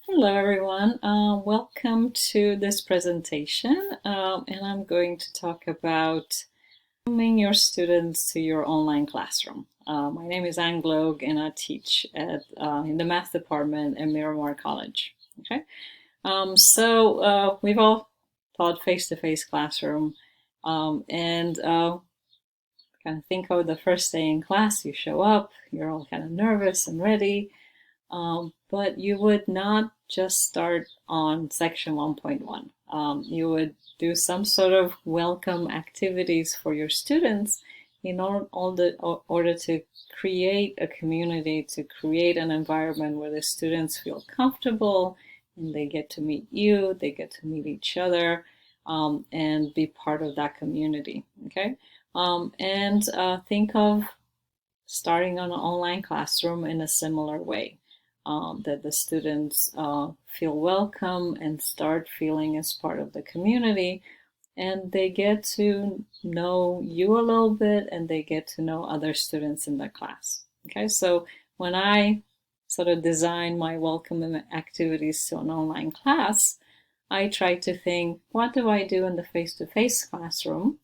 Hello everyone, welcome to this presentation and I'm going to talk about welcoming your students to your online classroom. My name is Gloag and I teach in the math department at Miramar College. Okay, we've all taught face-to-face classroom and kind of think of the first day in class. You show up, you're all kind of nervous and ready. But you would not just start on section 1.1. You would do some sort of welcome activities for your students in order to create a community, to create an environment where the students feel comfortable and they get to meet you, they get to meet each other, and be part of that community. Okay, think of starting an online classroom in a similar way. That the students feel welcome and start feeling as part of the community, and they get to know you a little bit and they get to know other students in the class. Okay, so when I sort of design my welcome activities to an online class, I try to think, what do I do in the face-to-face classroom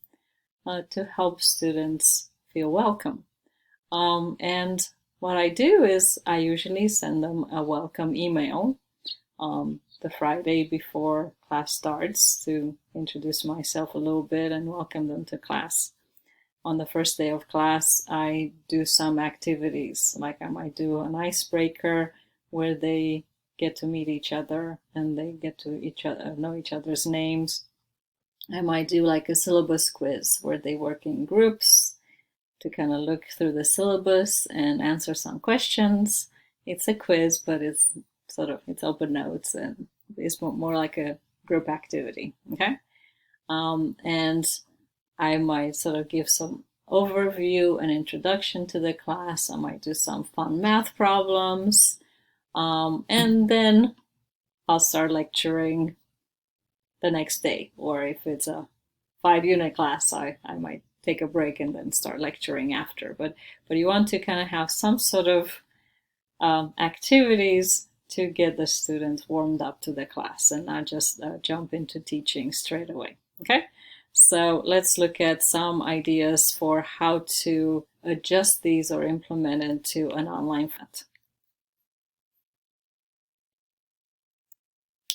to help students feel welcome? And what I do is I usually send them a welcome email the Friday before class starts to introduce myself a little bit and welcome them to class. On the first day of class, I do some activities, like I might do an icebreaker where they get to meet each other and they get to know each other's names. I might do like a syllabus quiz where they work in groups to kind of look through the syllabus and answer some questions. It's a quiz, but it's open notes and it's more like a group activity. Okay, and I might sort of give some overview and introduction to the class. I might do some fun math problems, and then I'll start lecturing the next day. Or if it's a 5-unit class, I might take a break and then start lecturing after. But you want to kind of have some sort of activities to get the students warmed up to the class and not just jump into teaching straight away. Okay, so let's look at some ideas for how to adjust these or implement into an online format.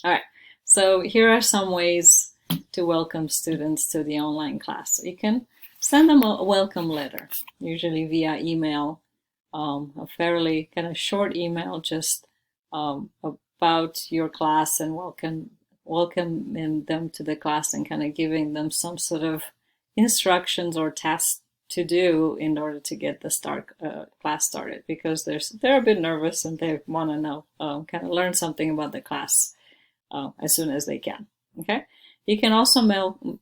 All right, so here are some ways to welcome students to the online class. You can send them a welcome letter, usually via email, a fairly kind of short email just about your class and welcoming them to the class and kind of giving them some sort of instructions or tasks to do in order to get the class started, because they're a bit nervous and they want to know, kind of learn something about the class as soon as they can. Okay. You can also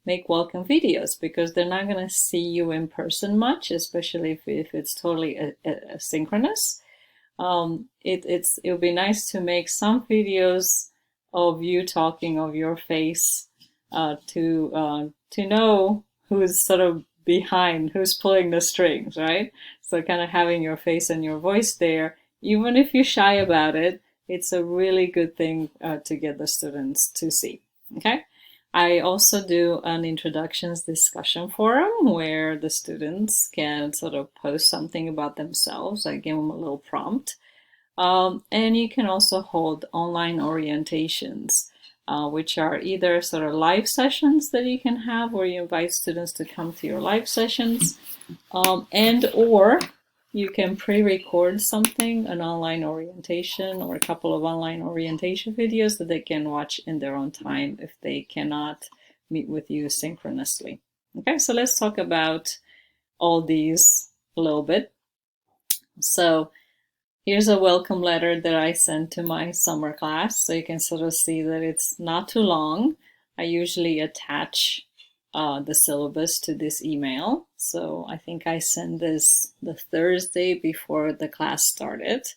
make welcome videos, because they're not going to see you in person much, especially if it's totally asynchronous. It would be nice to make some videos of you talking, of your face, to know who's sort of behind, who's pulling the strings, right? So kind of having your face and your voice there, even if you're shy about it, it's a really good thing to get the students to see. Okay. I also do an introductions discussion forum where the students can sort of post something about themselves. I give them a little prompt. And you can also hold online orientations, which are either sort of live sessions that you can have where you invite students to come to your live sessions, or you can pre-record something, an online orientation or a couple of online orientation videos that they can watch in their own time if they cannot meet with you synchronously. Okay, so let's talk about all these a little bit. So here's a welcome letter that I sent to my summer class. So you can sort of see that it's not too long. I usually attach the syllabus to this email. So I think I sent this the Thursday before the class started,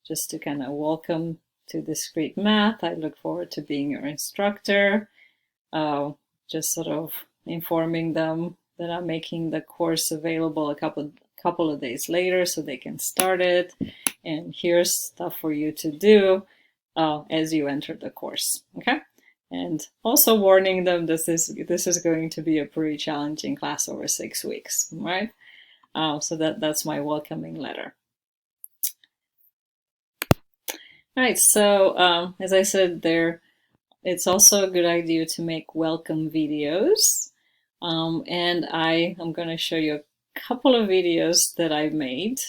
just to kind of welcome to discrete math. I look forward to being your instructor. Just sort of informing them that I'm making the course available a couple of days later so they can start it. And here's stuff for you to do. as you enter the course. Okay, and also warning them this is going to be a pretty challenging class over 6 weeks, right? So that's my welcoming letter. All right, so as I said there, it's also a good idea to make welcome videos. And I am going to show you a couple of videos that I made,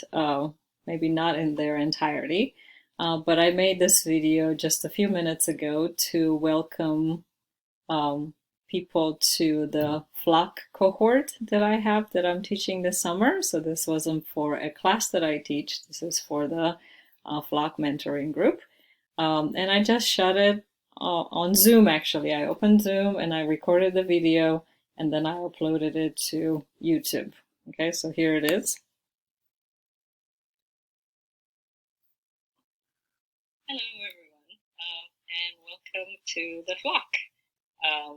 maybe not in their entirety, but I made this video just a few minutes ago to welcome people to the FLOC cohort that I have that I'm teaching this summer. So this wasn't for a class that I teach, this is for the FLOC mentoring group. And I just shot it on Zoom, actually. I opened Zoom and I recorded the video and then I uploaded it to YouTube. Okay, so here it is. Hello, everyone, and welcome to the FLOC.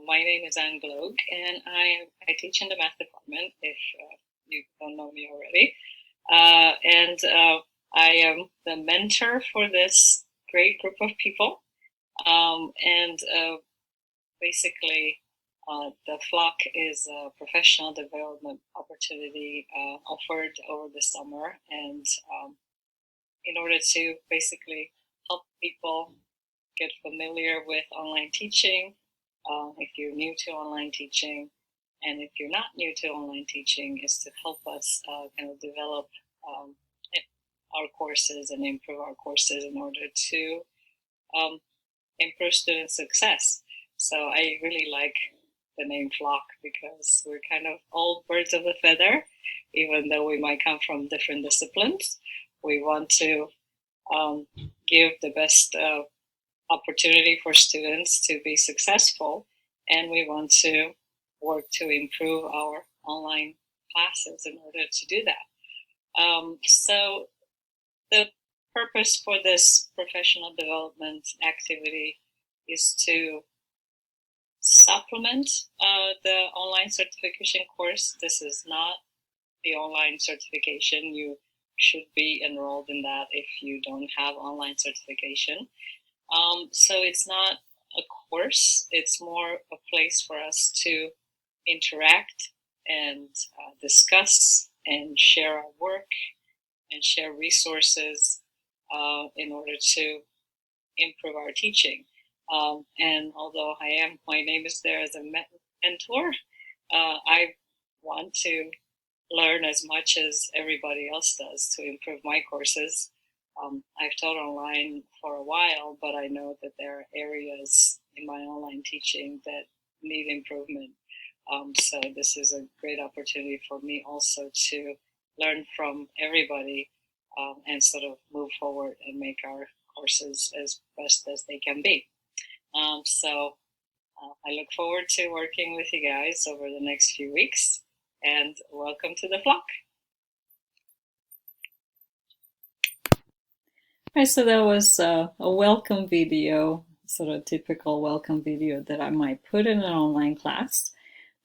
My name is Gloag, and I teach in the math department, if you don't know me already. And I am the mentor for this great group of people. And basically, the FLOC is a professional development opportunity offered over the summer, and in order to basically help people get familiar with online teaching, if you're new to online teaching, and if you're not new to online teaching, is to help us kind of develop our courses and improve our courses in order to improve student success. So I really like the name FLOC because we're kind of all birds of a feather, even though we might come from different disciplines. We want to give the best opportunity for students to be successful, and we want to work to improve our online classes in order to do that. So the purpose for this professional development activity is to supplement the online certification course. This is not the online certification. You should be enrolled in that if you don't have online certification. So it's not a course, it's more a place for us to interact and discuss and share our work and share resources in order to improve our teaching. And although my name is there as a mentor, I want to learn as much as everybody else does to improve my courses. I've taught online for a while, but I know that there are areas in my online teaching that need improvement. So this is a great opportunity for me also to learn from everybody and sort of move forward and make our courses as best as they can be. So I look forward to working with you guys over the next few weeks, and welcome to the FLOC. All right, so that was a welcome video, sort of typical welcome video that I might put in an online class.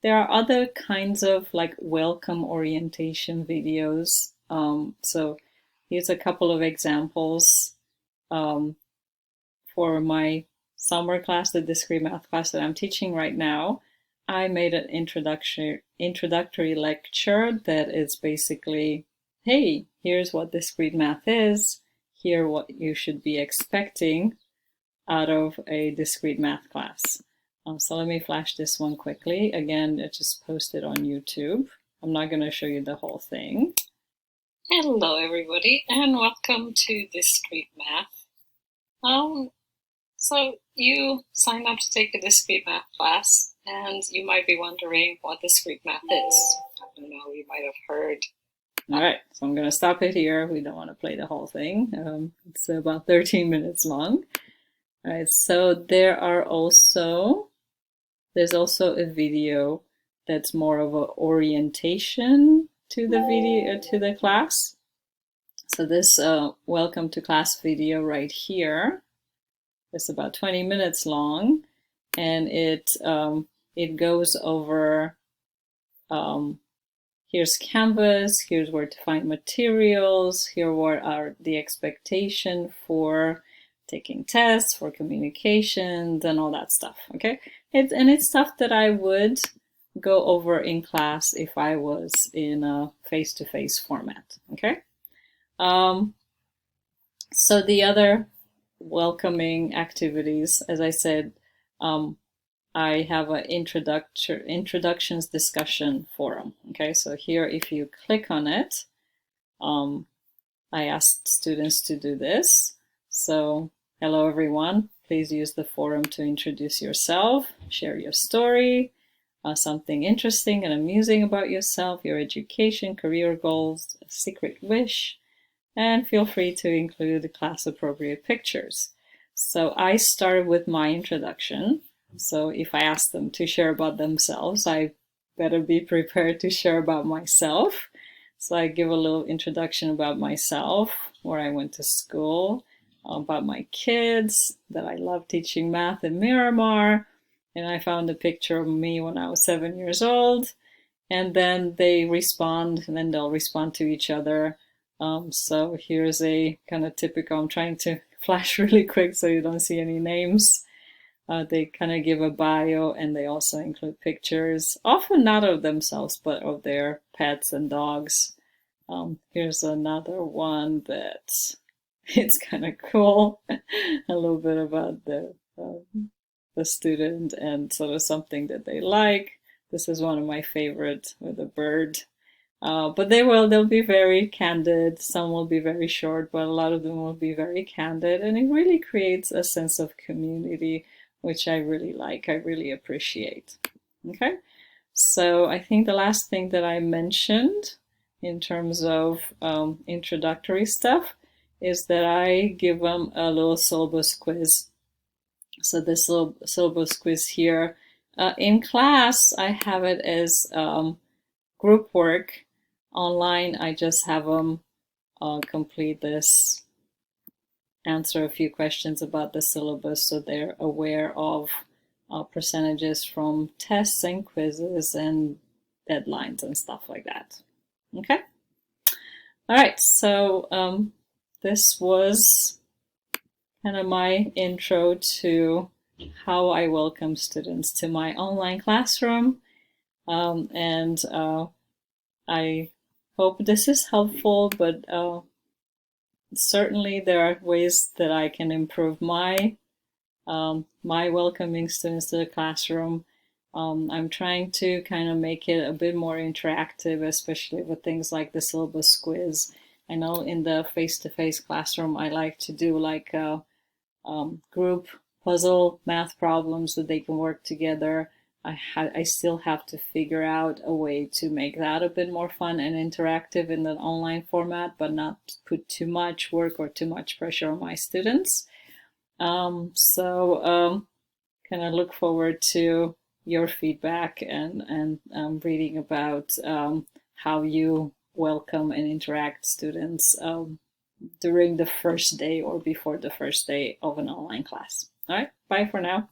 There are other kinds of like welcome orientation videos. So here's a couple of examples for my summer class, the discrete math class that I'm teaching right now. I made an introductory lecture that is basically, hey, here's what discrete math is, here what you should be expecting out of a discrete math class. So let me flash this one quickly. Again, I just posted on YouTube. I'm not going to show you the whole thing. Hello, everybody, and welcome to Discrete Math. So you signed up to take a discrete math class, and you might be wondering what discrete math is. I don't know, you might have heard. All right, so I'm going to stop it here. We don't want to play the whole thing. It's about 13 minutes long. All right, so there's also a video that's more of an orientation to the video, to the class. So this welcome to class video right here is about 20 minutes long, and it goes over here's Canvas, here's where to find materials, here what are the expectation for taking tests, for communications, and all that stuff. Okay, it's stuff that I would go over in class if I was in a face-to-face format. Okay, so the other welcoming activities, as I said, I have an introductions discussion forum. Okay, so here, if you click on it, I asked students to do this. So, hello everyone, please use the forum to introduce yourself, share your story, something interesting and amusing about yourself, your education, career goals, a secret wish, and feel free to include class-appropriate pictures. So I started with my introduction. So if I ask them to share about themselves, I better be prepared to share about myself. So I give a little introduction about myself, where I went to school, about my kids, that I love teaching math in Miramar, and I found a picture of me when I was 7 years old. And then they respond, and then they'll respond to each other. So here's a kind of typical, I'm trying to flash really quick so you don't see any names. They kind of give a bio, and they also include pictures, often not of themselves, but of their pets and dogs. Here's another one that it's kind of cool. A little bit about the student and sort of something that they like. This is one of my favorites with a bird. But they'll be very candid. Some will be very short, but a lot of them will be very candid. And it really creates a sense of community, which I really like, I really appreciate. Okay, so I think the last thing that I mentioned in terms of introductory stuff is that I give them a little syllabus quiz. So this little syllabus quiz here, in class, I have it as group work. Online, I just have them complete this, answer a few questions about the syllabus so they're aware of percentages from tests and quizzes and deadlines and stuff like that. Okay? All right, so this was kind of my intro to how I welcome students to my online classroom. And I hope this is helpful, but certainly there are ways that I can improve my welcoming students to the classroom. I'm trying to kind of make it a bit more interactive, especially with things like the syllabus quiz. I know in the face-to-face classroom, I like to do like group puzzle math problems that they can work together. I still have to figure out a way to make that a bit more fun and interactive in the online format, but not put too much work or too much pressure on my students. So kind of look forward to your feedback and reading about how you welcome and interact students during the first day or before the first day of an online class. All right, bye for now.